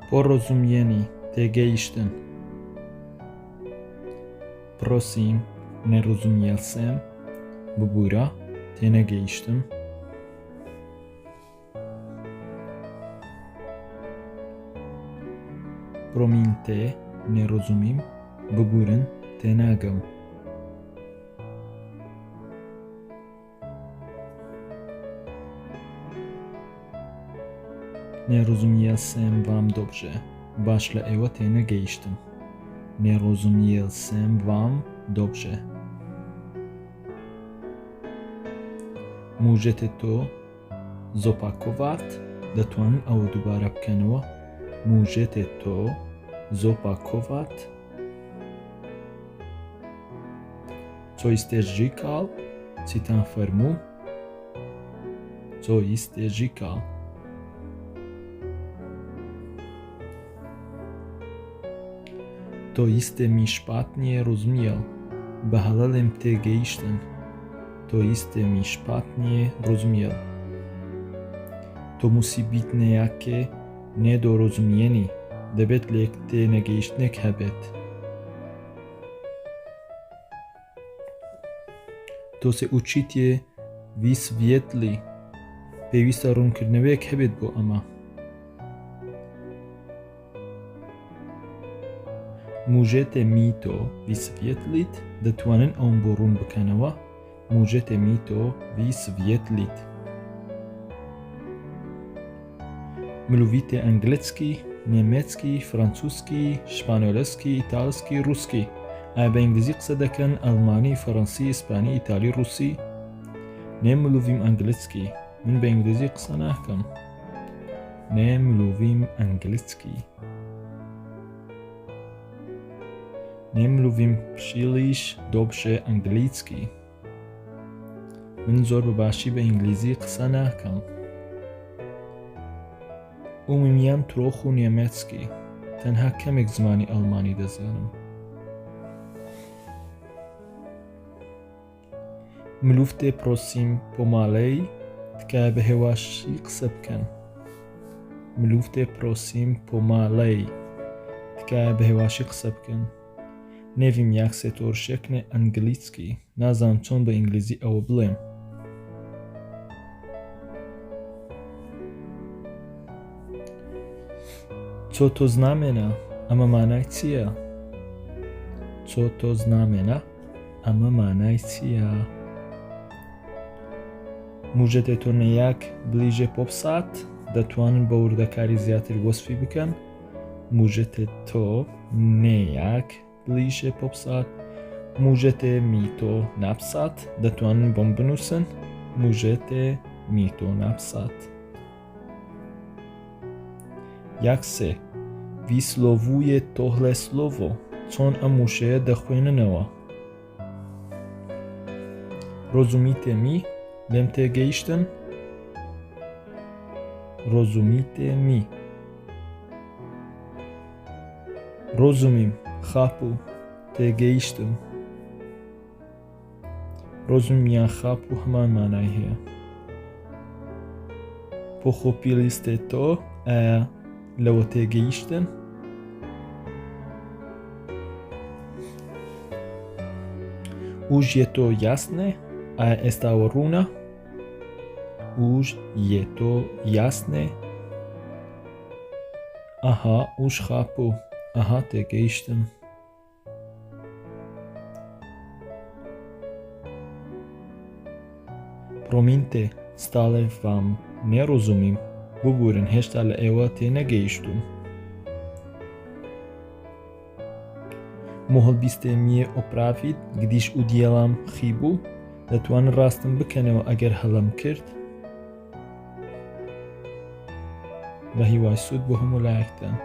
Porozumienie تێگەیشتن. Prosím, nerozuměl jsem. Bubura, تێنەگەیشتم. Promiňte, nerozumím. Buburun, tēnāgam. Nerozuměl jsem vám dobře. Başla eva tēnəgەیشtم. Nerozuměl jsem vám dobře. Můžete to zopakovat? دەتوانن ئەوە دووبارە بکەنەوە. Můžete to zopakovat? Co jste říkal? Citan farmu. Co jste říkal? To jste mi špatně rozuměl. Bahalalem tēgەیشtن. To jste mi špatně rozuměl. To musí být nějaké nedorozumění. دەبێت لە یەک تێنەگەیشتنێک هەبێت. تۆ سێ ئوچیتێ ویسڤێتلی. پێویستە ڕوونکردنەوەیەک هەبێت بۆ ئەمە. Můžete mi to vysvětlit? دەتوانن ئەوم بۆ ڕوون بکەنەوە. Můžete mi to vysvětlit? Mluvíte anglicky, نیمەتسکی، فرانسوسکی، شپانۆلسکی، ئیتالسکی، رووسکی. ئایا بە ئینگلیزی قسە دەکەن؟ ئەڵمانی، فەڕەنسی، ئیسپانی، ئیتالی، رووسی؟ نێملوڤیم ئەنگلیسکی. من بە ئینگلیزی قسە ناکەم. نێملوڤیم ئەنگلیسکی. نێملوڤیم پشیلیش دۆبشێ ئەنگلیسکی. من زۆر بەباشی بە ئینگلیزی قسە ناکەم. ئومیمیان ترۆخ و نیمەتسکی. تەنها کەمێک زمانی ئەڵمانی دەزانم. ملوفتێ پرۆسیم پۆمالەی تکایە بە هێواشی قسە بکەن. ملوفتێ پرۆسیم پۆمالەی تکایە بە هێواشی قسە بکەن. نێڤیم یاک سێتۆرشێکنێ ئەنگلیسکی. نازانم چۆن بە ئینگلیزی ئەوە بڵێم. Co to znamená? Ama mánای چییە؟ Co to znamená? Ama mánای چییە؟ Můžete to nějak blíže popsat? دەتوانن بە وردەکاری زیاتر وەسفی بکەن. Můžete to nějak blíže popsat? Můžete mi to napsat? دەتوانن بۆم بنووسن. Můžete mi to napsat? Jak se vyslovuje tohle slovo? چۆن ئەم وشەیە دەخوێننەوە؟ Rozumíte mi? لێم تێگەیشتن؟ Rozumíte mi? Rozumím, chápu, تێگەیشتم. Rozumím یان chápu هەمان مانای هەیە. Pochopili jste to? ئایا لەوە تێگەیشتن؟ Už je to jasné? ئایا ئێستاوە ڕوونە؟ Už je to jasné? Aha, už chápu. Aha, تێگەیشتم. Promiňte, stále vám nerozumím. ببورن هێشتا لە ئێوە تێنەگەیشتوم. Mohl byste mě opravit, když udělám chybu? دەتوانن ڕاستم بکەنەوە ئەگەر هەڵەم کرد؟ بە هیوای سوود بۆ هەموو لایەکتان.